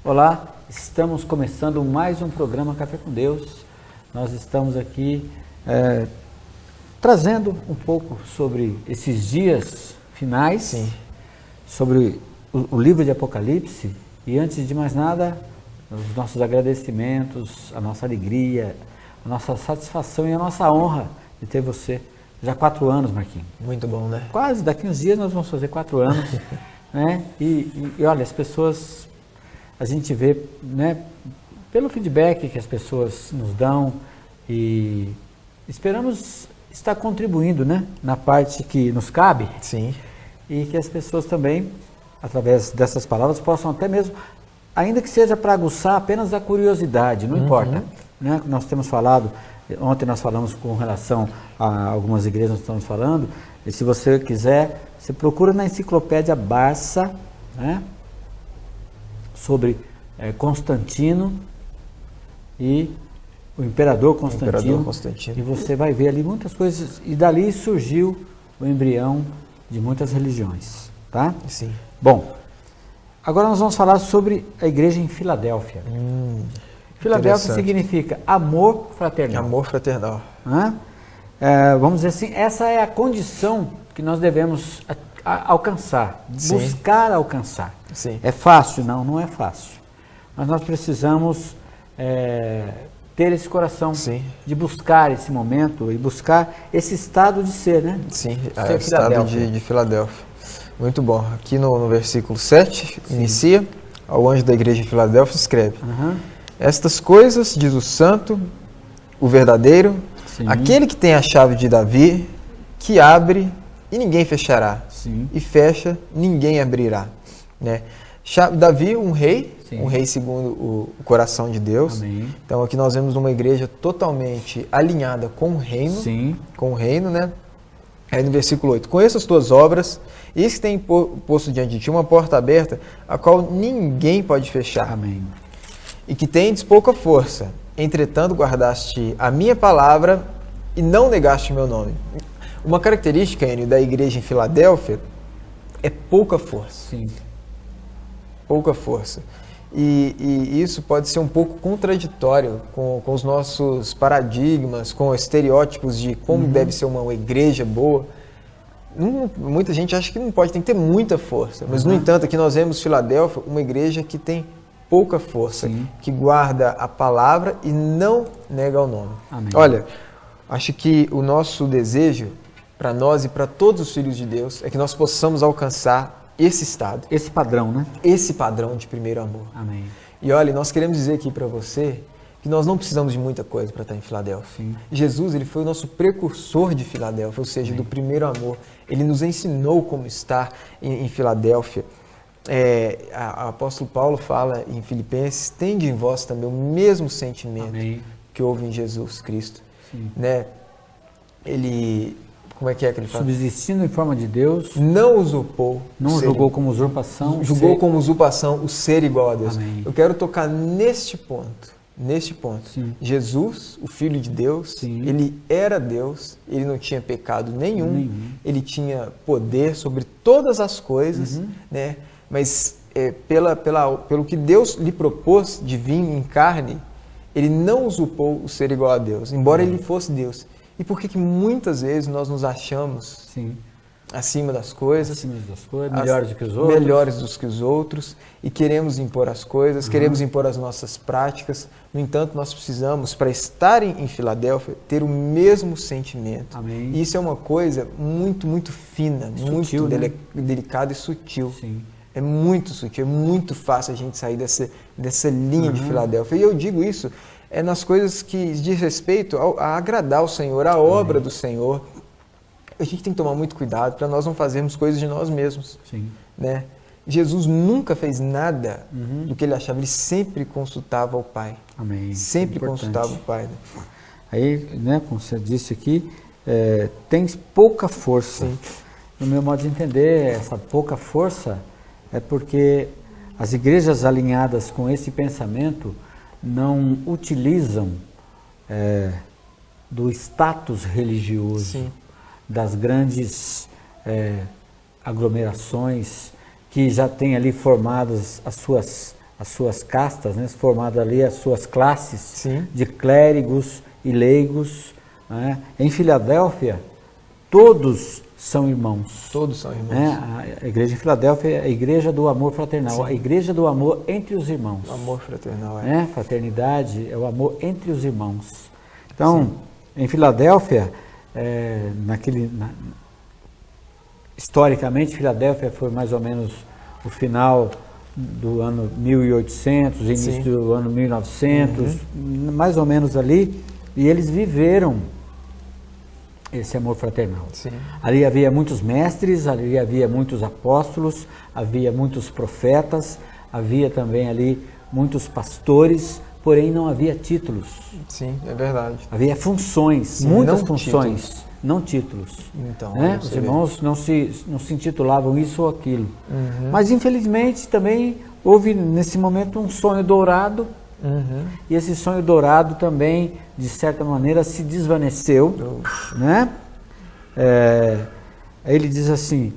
Olá, estamos começando mais um programa Café com Deus. Nós estamos aqui trazendo um pouco sobre esses dias finais, Sim. sobre o livro de Apocalipse. E antes de mais nada, os nossos agradecimentos, a nossa alegria, a nossa satisfação e a nossa honra de ter você. Já 4 anos, Marquinhos. Muito bom, né? Quase, daqui uns dias nós vamos fazer 4 anos. Né? E olha, as pessoas, a gente vê, né, pelo feedback que as pessoas nos dão, e esperamos estar contribuindo, né, na parte que nos cabe. Sim. E que as pessoas também, através dessas palavras, possam até mesmo, ainda que seja para aguçar apenas a curiosidade, não importa. Né? Nós temos falado, ontem nós falamos com relação a algumas igrejas, nós estamos falando, e se você quiser, você procura na enciclopédia Barça, né, sobre Constantino e o Imperador Constantino, e você vai ver ali muitas coisas, e dali surgiu o embrião de muitas religiões, tá? Sim. Bom, agora nós vamos falar sobre a igreja em Filadélfia. Filadélfia significa amor fraternal. Amor fraternal. Vamos dizer assim, essa é a condição que nós devemos alcançar, Sim. buscar alcançar. Sim. É fácil? Não é fácil. Mas nós precisamos ter esse coração, Sim. de buscar esse momento e buscar esse estado de ser, né? Sim, Ser o estado de Filadélfia. Muito bom. Aqui no versículo 7, inicia, ao anjo da igreja de Filadélfia escreve: Estas coisas diz o santo, o verdadeiro, aquele que tem a chave de Davi, que abre e ninguém fechará, e fecha, ninguém abrirá. Né? Davi, um rei segundo o coração de Deus. Amém. Então aqui nós vemos uma igreja totalmente alinhada com o reino, né? Aí no versículo 8, conheço as tuas obras, eis que tem posto diante de ti uma porta aberta, a qual ninguém pode fechar. Amém. E que tendes pouca força, entretanto guardaste a minha palavra e não negaste meu nome. Uma característica, Enio, da igreja em Filadélfia é pouca força. Sim. Pouca força. E isso pode ser um pouco contraditório com os nossos paradigmas, com estereótipos de como deve ser uma igreja boa. Muita gente acha que não pode, tem que ter muita força. Mas, no entanto, aqui nós vemos Filadélfia, uma igreja que tem pouca força, que guarda a palavra e não nega o nome. Amém. Olha, acho que o nosso desejo para nós e para todos os filhos de Deus é que nós possamos alcançar esse estado. Esse padrão, né? Esse padrão de primeiro amor. Amém. E olha, nós queremos dizer aqui para você que nós não precisamos de muita coisa para estar em Filadélfia. Jesus, ele foi o nosso precursor de Filadélfia, ou seja, do primeiro amor. Ele nos ensinou como estar em Filadélfia. O apóstolo Paulo fala em Filipenses: tende em vós também o mesmo sentimento que houve em Jesus Cristo. Né? Ele, como é que ele fala? Subsistindo em forma de Deus, não usurpou, não julgou como usurpação, como usurpação o ser igual a Deus. Amém. Eu quero tocar neste ponto. Jesus, o Filho de Deus, ele era Deus, ele não tinha pecado nenhum. Ele tinha poder sobre todas as coisas, né? Mas pelo que Deus lhe propôs de vir em carne, ele não usurpou o ser igual a Deus, embora ele fosse Deus. E por que muitas vezes nós nos achamos acima das coisas, melhores do que os outros, e queremos impor as coisas, queremos impor as nossas práticas? No entanto, nós precisamos, para estar em Filadélfia, ter o mesmo sentimento. Amém. E isso é uma coisa muito, muito fina, sutil, muito né? delicada e sutil. É muito sutil, é muito fácil a gente sair dessa linha de Filadélfia. E eu digo isso nas coisas que diz respeito a agradar o Senhor, a obra do Senhor. A gente tem que tomar muito cuidado para nós não fazermos coisas de nós mesmos. Né? Jesus nunca fez nada do que ele achava, ele sempre consultava o Pai. Amém. Sempre consultava o Pai. Né? Aí, né, como você disse aqui, tens pouca força. No meu modo de entender, essa pouca força é porque as igrejas alinhadas com esse pensamento não utilizam do status religioso, das grandes aglomerações que já têm ali formadas as suas as suas castas, né? Formado ali as suas classes Sim. de clérigos e leigos. Né? Em Filadélfia, todos são irmãos. Todos são irmãos. Né? A igreja em Filadélfia é a igreja do amor fraternal, Sim. a igreja do amor entre os irmãos. O amor fraternal, Né? Fraternidade é o amor entre os irmãos. Então, em Filadélfia, historicamente, Filadélfia foi mais ou menos o final do ano 1800, início Sim. do ano 1900, mais ou menos ali, e eles viveram esse amor fraternal. Sim. Ali havia muitos mestres, ali havia muitos apóstolos, havia muitos profetas, havia também ali muitos pastores, porém não havia títulos. Sim, é verdade. Havia funções, Sim, muitas não funções, títulos. não títulos. Então, Né? você Os vê. irmãos não se intitulavam isso ou aquilo. Mas infelizmente também houve nesse momento um sonho dourado, e esse sonho dourado também, de certa maneira, se desvaneceu. Né? Ele diz assim,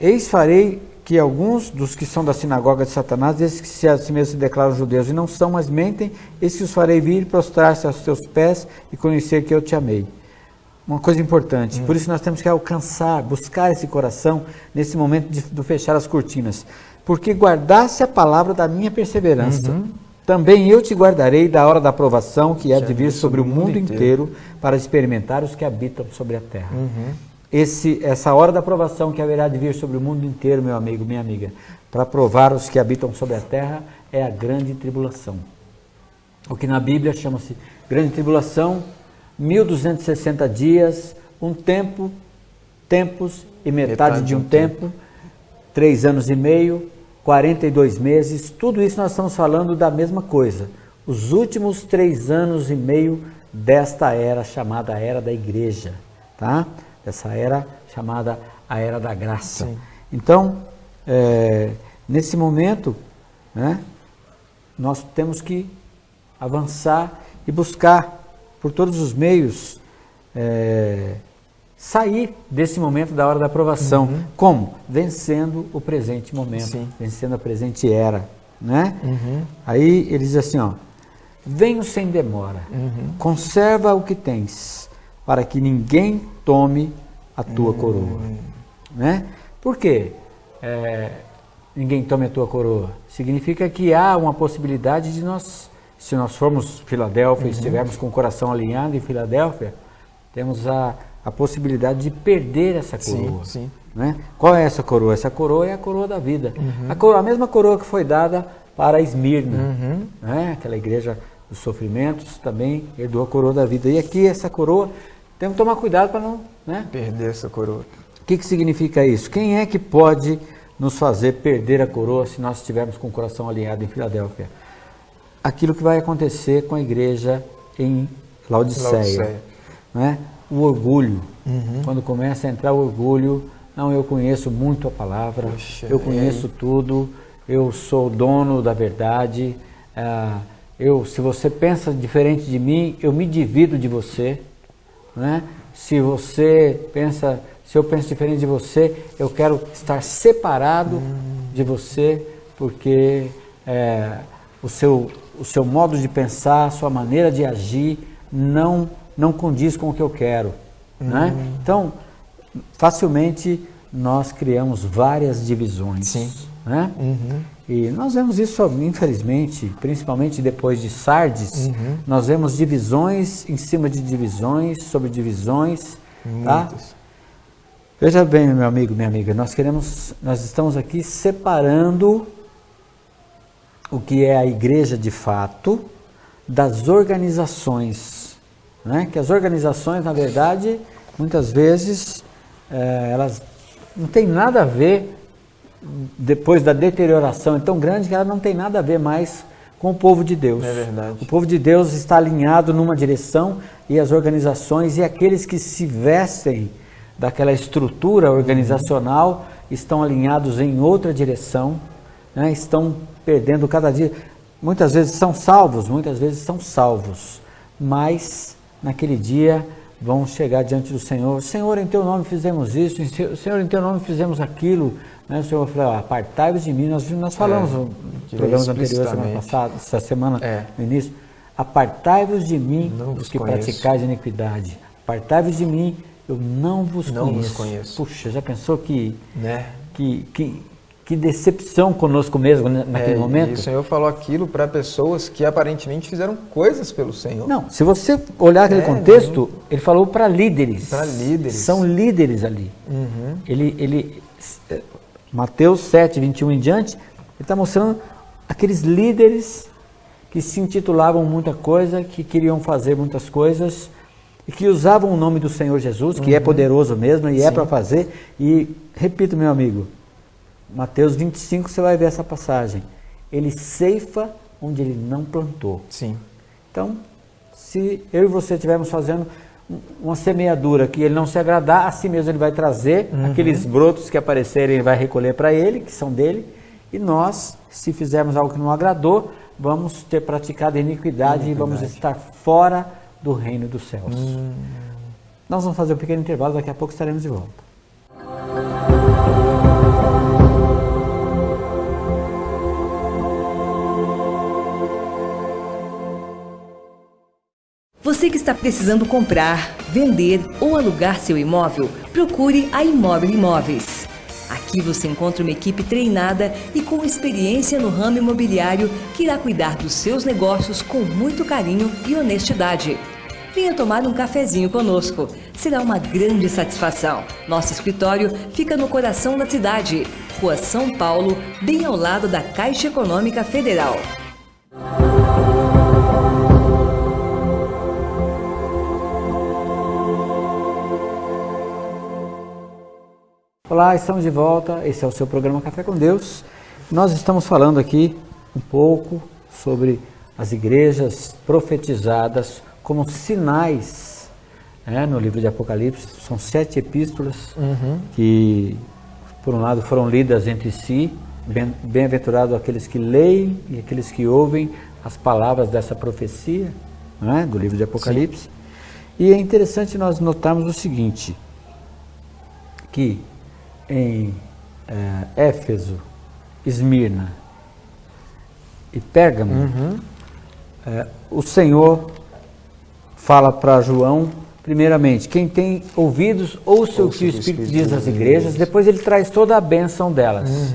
eis farei que alguns dos que são da sinagoga de Satanás, esses que se a si mesmos se declaram judeus e não são, mas mentem, esses que os farei vir, prostrar-se aos teus pés e conhecer que eu te amei. Uma coisa importante, por isso nós temos que alcançar, buscar esse coração nesse momento de fechar as cortinas. Porque guardasse a palavra da minha perseverança, também eu te guardarei da hora da aprovação que há de vir sobre o mundo inteiro para experimentar os que habitam sobre a terra. Essa hora da aprovação que haverá de vir sobre o mundo inteiro, meu amigo, minha amiga, para provar os que habitam sobre a terra, é a grande tribulação. O que na Bíblia chama-se grande tribulação, 1260 dias, um tempo, tempos e metade de um tempo, 3 anos e meio, 42 meses, tudo isso nós estamos falando da mesma coisa. Os últimos 3 anos e meio desta era chamada Era da Igreja, tá? Essa era chamada a Era da Graça. Sim. Então, nesse momento, né, nós temos que avançar e buscar por todos os meios sair desse momento da hora da aprovação. Como? Vencendo o presente momento, Sim. vencendo a presente era. Né? Aí ele diz assim, ó, venho sem demora, conserva o que tens, para que ninguém tome a tua coroa. Né? Por quê? Ninguém tome a tua coroa. Significa que há uma possibilidade de nós, se nós formos Filadélfia e estivermos com o coração alinhado em Filadélfia, temos a possibilidade de perder essa coroa. Sim, sim. Né? Qual é essa coroa? Essa coroa é a coroa da vida. A mesma coroa que foi dada para Esmirna. Né? Aquela igreja dos sofrimentos também herdou a coroa da vida. E aqui essa coroa, temos que tomar cuidado para não... Né? Perder essa coroa. O que significa isso? Quem é que pode nos fazer perder a coroa se nós estivermos com o coração alinhado em Filadélfia? Aquilo que vai acontecer com a igreja em Laodiceia. Né? O orgulho. Quando começa a entrar o orgulho, não, eu conheço muito a palavra, eu conheço tudo, eu sou dono da verdade, se você pensa diferente de mim, eu me divido de você. Né? Se eu penso diferente de você, eu quero estar separado de você, porque o seu modo de pensar, a sua maneira de agir não condiz com o que eu quero. Né? Então, facilmente nós criamos várias divisões. Sim. Né? E nós vemos isso, infelizmente, principalmente depois de Sardes, nós vemos divisões em cima de divisões, sobre divisões. Tá? Veja bem, meu amigo, minha amiga, nós estamos aqui separando o que é a igreja de fato das organizações. Né? Que as organizações, na verdade, muitas vezes, elas não têm nada a ver, depois da deterioração é tão grande que ela não tem nada a ver mais com o povo de Deus. É verdade. O povo de Deus está alinhado numa direção e as organizações e aqueles que se vestem daquela estrutura organizacional estão alinhados em outra direção, né? Estão perdendo cada dia. Muitas vezes são salvos, mas naquele dia vão chegar diante do Senhor. Senhor, em teu nome fizemos isso, Senhor, em teu nome fizemos aquilo. Né? O Senhor falou, apartai-vos de mim. Nós falamos programas anteriores, semana passada, essa semana, no início. Apartai-vos de mim, os que praticais iniquidade. Apartai-vos de mim, eu não vos conheço. Puxa, já pensou que decepção conosco mesmo naquele momento? E o Senhor falou aquilo para pessoas que aparentemente fizeram coisas pelo Senhor. Não, se você olhar aquele contexto, ele falou para líderes. Para líderes. São líderes ali. Mateus 7, 21 em diante, ele está mostrando aqueles líderes que se intitulavam muita coisa, que queriam fazer muitas coisas e que usavam o nome do Senhor Jesus, que é poderoso mesmo e é para fazer. E, repito, meu amigo, Mateus 25, você vai ver essa passagem. Ele ceifa onde ele não plantou. Sim. Então, se eu e você estivermos fazendo uma semeadura que ele não se agradar, assim mesmo ele vai trazer aqueles brotos que aparecerem, ele vai recolher para ele, que são dele, e nós, se fizermos algo que não agradou, vamos ter praticado iniquidade e vamos estar fora do reino dos céus. Nós vamos fazer um pequeno intervalo, daqui a pouco estaremos de volta. Você que está precisando comprar, vender ou alugar seu imóvel, procure a Imóvel Imóveis. Aqui você encontra uma equipe treinada e com experiência no ramo imobiliário que irá cuidar dos seus negócios com muito carinho e honestidade. Venha tomar um cafezinho conosco. Será uma grande satisfação. Nosso escritório fica no coração da cidade, Rua São Paulo, bem ao lado da Caixa Econômica Federal. Olá, estamos de volta, esse é o seu programa Café com Deus. Nós estamos falando aqui um pouco sobre as igrejas profetizadas como sinais, no livro de Apocalipse. São 7 epístolas que, por um lado, foram lidas entre si. Bem-aventurado aqueles que leem e aqueles que ouvem as palavras dessa profecia, do livro de Apocalipse. Sim. E é interessante nós notarmos o seguinte, que em Éfeso, Esmirna e Pérgamo, o Senhor fala para João, primeiramente, quem tem ouvidos, ouça o que o Espírito diz às igrejas, depois ele traz toda a bênção delas.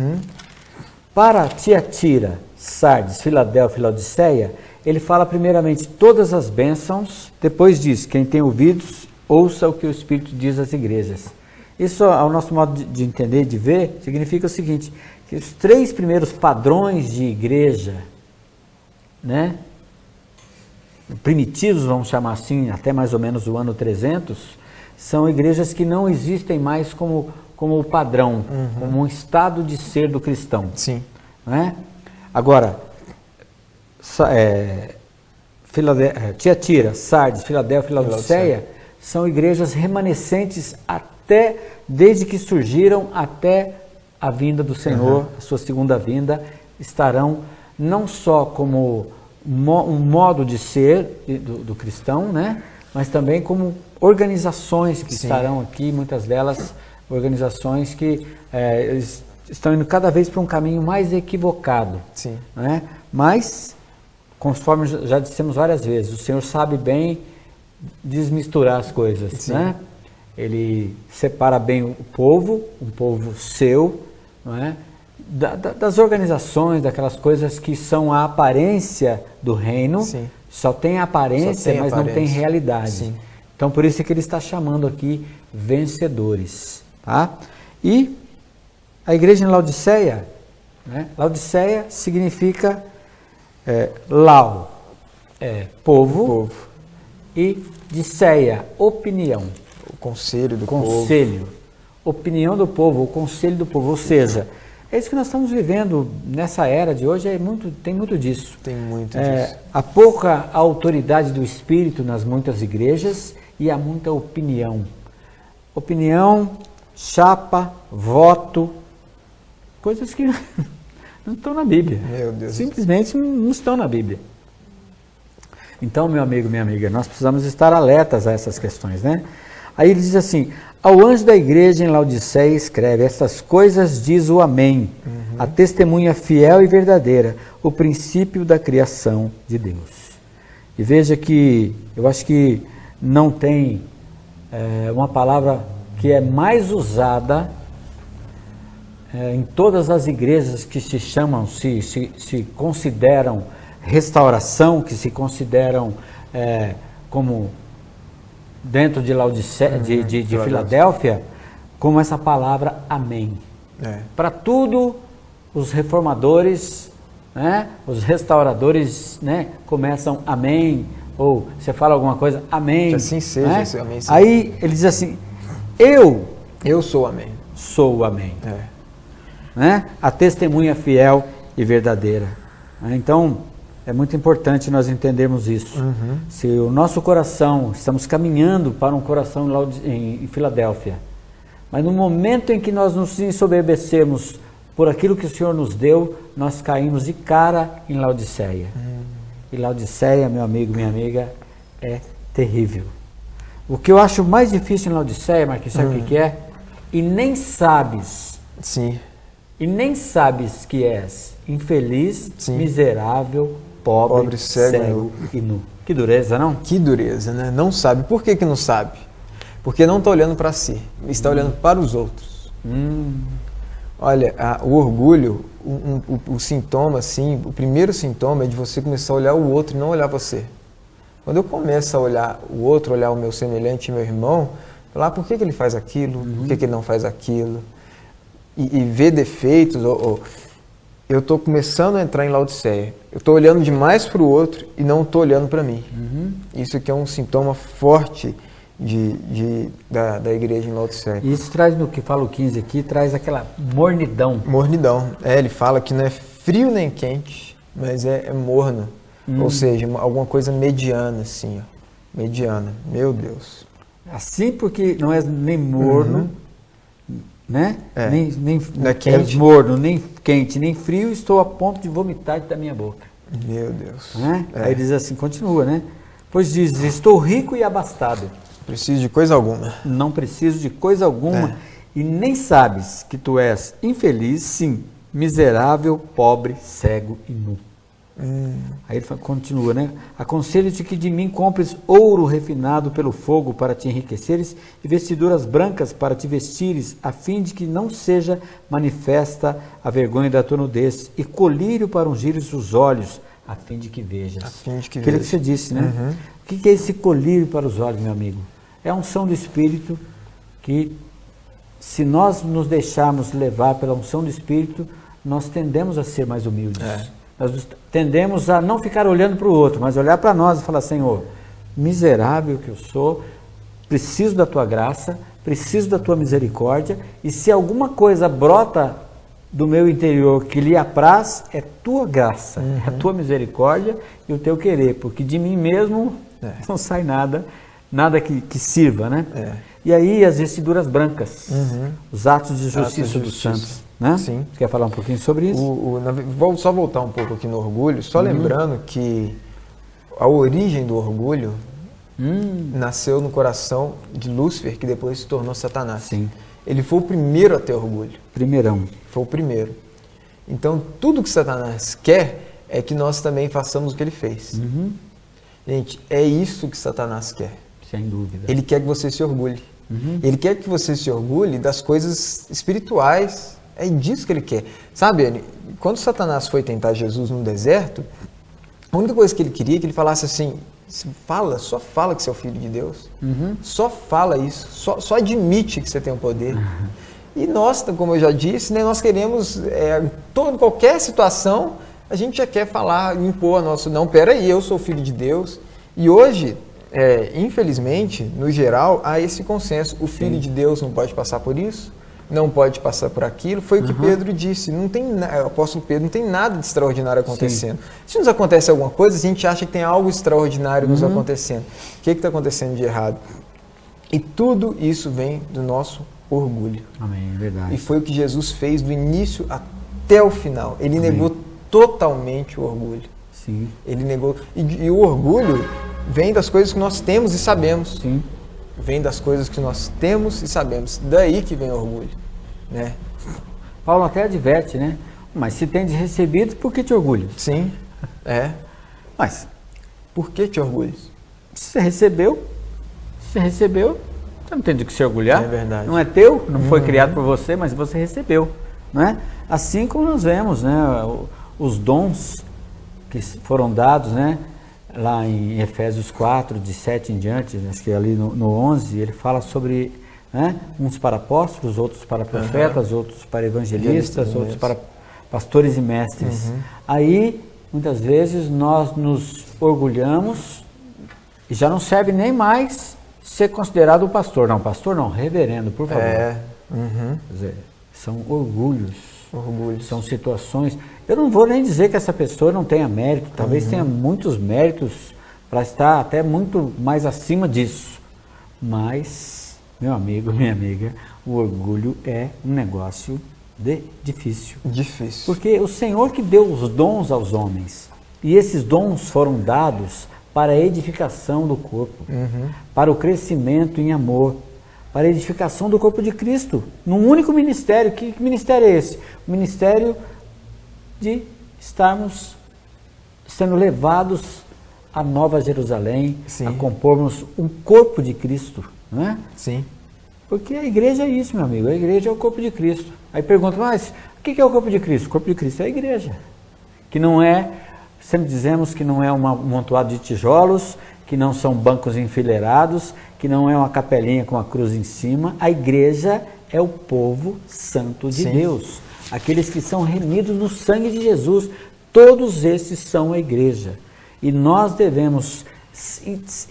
Para Tiatira, Sardes, Filadélfia e Laodiceia, ele fala primeiramente todas as bênçãos, depois diz, quem tem ouvidos, ouça o que o Espírito diz às igrejas. Isso, ao nosso modo de entender, de ver, significa o seguinte, que os 3 primeiros padrões de igreja, primitivos, vamos chamar assim, até mais ou menos o ano 300, são igrejas que não existem mais como o padrão, como um estado de ser do cristão. Sim. Agora, Tiatira, Sardes, Filadélfia e Laodiceia são igrejas remanescentes desde que surgiram até a vinda do Senhor, a sua segunda vinda, estarão não só como um modo de ser do cristão, mas também como organizações que estarão aqui, muitas delas organizações que estão indo cada vez para um caminho mais equivocado. Sim. Mas, conforme já dissemos várias vezes, o Senhor sabe bem desmisturar as coisas, Ele separa bem o povo, um povo seu, das organizações, daquelas coisas que são a aparência do reino, só tem aparência, mas não tem realidade. Sim. Então, por isso é que ele está chamando aqui vencedores. E a igreja em Laodiceia, Laodiceia significa lau, povo, e diceia, opinião. O conselho do povo. Opinião do povo, o conselho do povo. Ou seja, é isso que nós estamos vivendo nessa era de hoje, tem muito disso. Tem muito disso. Há pouca autoridade do Espírito nas muitas igrejas e há muita opinião. Opinião, chapa, voto, coisas que não estão na Bíblia. Meu Deus. Simplesmente não estão na Bíblia. Então, meu amigo, minha amiga, nós precisamos estar alertas a essas questões, Aí ele diz assim: ao anjo da igreja em Laodiceia escreve: essas coisas diz o Amém, a testemunha fiel e verdadeira, o princípio da criação de Deus. E veja que eu acho que não tem uma palavra que é mais usada em todas as igrejas que se chamam, se consideram restauração, que se consideram como dentro de Laodiceia, de Filadélfia, como essa palavra Amém. Para tudo, os reformadores, né, os restauradores, né, começam Amém, ou você fala alguma coisa, Amém. Que assim seja, né? esse Amém. Aí ele diz assim: eu sou o Amém. Sou o Amém. Né? A testemunha fiel e verdadeira. Então, é muito importante nós entendermos isso. Se o nosso coração, estamos caminhando para um coração em Filadélfia, mas no momento em que nós nos ensoberbecemos por aquilo que o Senhor nos deu, nós caímos de cara em Laodiceia. E Laodiceia, meu amigo, minha amiga, é terrível. O que eu acho mais difícil em Laodiceia, Marquinhos, sabe o que é? E nem sabes. Sim. E nem sabes que és infeliz, miserável, pobre, cego e nu. Que dureza, não? Que dureza, né? Não sabe. Por que não sabe? Porque não está olhando para si, está olhando para os outros. Olha, o orgulho, o sintoma, assim, o primeiro sintoma é de você começar a olhar o outro e não olhar você. Quando eu começo a olhar o outro, olhar o meu semelhante, meu irmão, falar por que ele faz aquilo, por que ele não faz aquilo, e ver defeitos, eu estou começando a entrar em Laodiceia. Eu estou olhando demais para o outro e não estou olhando para mim. Isso aqui é um sintoma forte da igreja em Laodiceia. E isso traz, no que fala o 15 aqui, traz aquela mornidão. Mornidão. Ele fala que não é frio nem quente, mas é morno. Ou seja, alguma coisa mediana, assim, ó. Mediana. Meu Deus. Assim, porque não é nem morno, né? Nem não é quente. Morno, nem quente, nem frio, estou a ponto de vomitar da minha boca. Meu Deus. Né? Aí diz assim, continua, né? Pois diz: estou rico e abastado. Preciso de coisa alguma. Não preciso de coisa alguma. E nem sabes que tu és infeliz, sim, miserável, pobre, cego e nu. Aí ele continua, né? Aconselho-te que de mim compres ouro refinado pelo fogo para te enriqueceres e vestiduras brancas para te vestires, a fim de que não seja manifesta a vergonha da tua nudez, e colírio para ungires os olhos, a fim de que vejas. A fim de que Aquilo que você disse, né? O que é esse colírio para os olhos, meu amigo? É a unção do Espírito que, se nós nos deixarmos levar pela unção do Espírito, nós tendemos a ser mais humildes. Nós tendemos a não ficar olhando para o outro, mas olhar para nós e falar: Senhor, miserável que eu sou, preciso da tua graça, preciso da tua misericórdia, e se alguma coisa brota do meu interior que lhe apraz, é tua graça, é a tua misericórdia e o teu querer, porque de mim mesmo não sai nada que sirva, né? E aí as vestiduras brancas, os atos de justiça dos santos. Né? Sim. Você quer falar um pouquinho sobre isso? Vou só voltar um pouco aqui no orgulho, só lembrando que a origem do orgulho nasceu no coração de Lúcifer, que depois se tornou Satanás. Sim. Ele foi o primeiro a ter orgulho. Primeirão. Foi o primeiro. Então, tudo que Satanás quer é que nós também façamos o que ele fez. Gente, é isso que Satanás quer. Sem dúvida. Ele quer que você se orgulhe. Ele quer que você se orgulhe das coisas espirituais. É disso que ele quer. Sabe, Anny, quando Satanás foi tentar Jesus no deserto, a única coisa que ele queria é que ele falasse assim: só fala que você é o Filho de Deus. Só fala isso. Só admite que você tem o poder. E nós, como eu já disse, né, nós queremos, em qualquer situação, a gente já quer falar, impor a nossa... Não, peraí, eu sou Filho de Deus. E hoje, infelizmente, no geral, há esse consenso. O Filho de Deus não pode passar por isso, não pode passar por aquilo. Foi o que Pedro disse. Não tem o apóstolo Pedro, não tem nada de extraordinário acontecendo. Se nos acontece alguma coisa, a gente acha que tem algo extraordinário nos acontecendo. O que está acontecendo de errado? E tudo isso vem do nosso orgulho. Amém, é verdade. E foi o que Jesus fez do início até o final. Ele negou totalmente o orgulho. Sim. Ele negou. E o orgulho vem das coisas que nós temos e sabemos. Sim. vem das coisas que nós temos e sabemos. Daí que vem o orgulho, né? Paulo até adverte, né? Mas se tens recebido, por que te orgulhas? Sim, Mas, por que te orgulhas? se você recebeu, você não tem de que se orgulhar. É verdade. Não é teu, não foi criado por você, mas você recebeu, não é? Assim como nós vemos, né? Os dons que foram dados, né? Lá em Efésios 4, de 7 em diante, acho que ali no 11, ele fala sobre, né? Uns para apóstolos, outros para profetas, outros para evangelistas, outros para pastores e mestres. Aí, muitas vezes, nós nos orgulhamos e já não serve nem mais ser considerado um pastor. Não, pastor não, reverendo, por favor. Quer dizer, são orgulhos, são situações. Eu não vou nem dizer que essa pessoa não tenha mérito, talvez tenha muitos méritos para estar até muito mais acima disso. Mas, meu amigo, minha amiga, o orgulho é um negócio difícil. Porque o Senhor que deu os dons aos homens, e esses dons foram dados para a edificação do corpo, para o crescimento em amor, para a edificação do corpo de Cristo, num único ministério. Que ministério é esse? O ministério de estarmos sendo levados à Nova Jerusalém, a compormos um corpo de Cristo, não é? Sim. Porque a igreja é isso, meu amigo, a igreja é o corpo de Cristo. Aí pergunta, mas o que é o corpo de Cristo? O corpo de Cristo é a igreja, que não é, sempre dizemos que não é um amontoado de tijolos, que não são bancos enfileirados, que não é uma capelinha com a cruz em cima. A igreja é o povo santo de Deus, aqueles que são remidos no sangue de Jesus. Todos esses são a igreja. E nós devemos,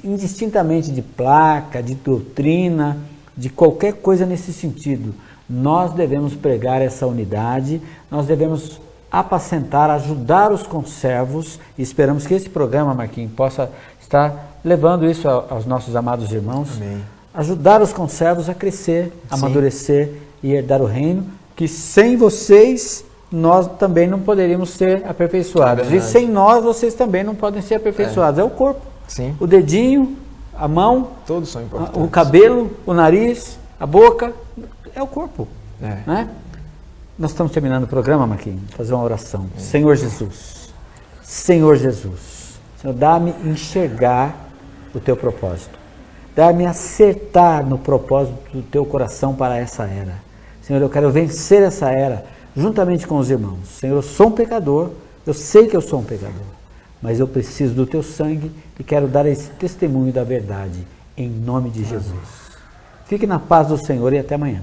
indistintamente de placa, de doutrina, de qualquer coisa nesse sentido, nós devemos pregar essa unidade, nós devemos apacentar, ajudar os conservos, e esperamos que esse programa, Marquinhos, possa estar levando isso aos nossos amados irmãos. Amém. Ajudar os conservos a crescer, a amadurecer e herdar o reino, que sem vocês nós também não poderíamos ser aperfeiçoados. E sem nós vocês também não podem ser aperfeiçoados. É o corpo, o dedinho, a mão, todos são importantes. O cabelo, o nariz, a boca, é o corpo. Né? Nós estamos terminando o programa, Marquinhos, fazer uma oração. Senhor Jesus, Senhor, dá-me enxergar o teu propósito. Dá-me acertar no propósito do teu coração para essa era. Senhor, eu quero vencer essa era juntamente com os irmãos. Senhor, eu sou um pecador, eu sei que eu sou um pecador, mas eu preciso do teu sangue e quero dar esse testemunho da verdade, em nome de Jesus. Fique na paz do Senhor e até amanhã.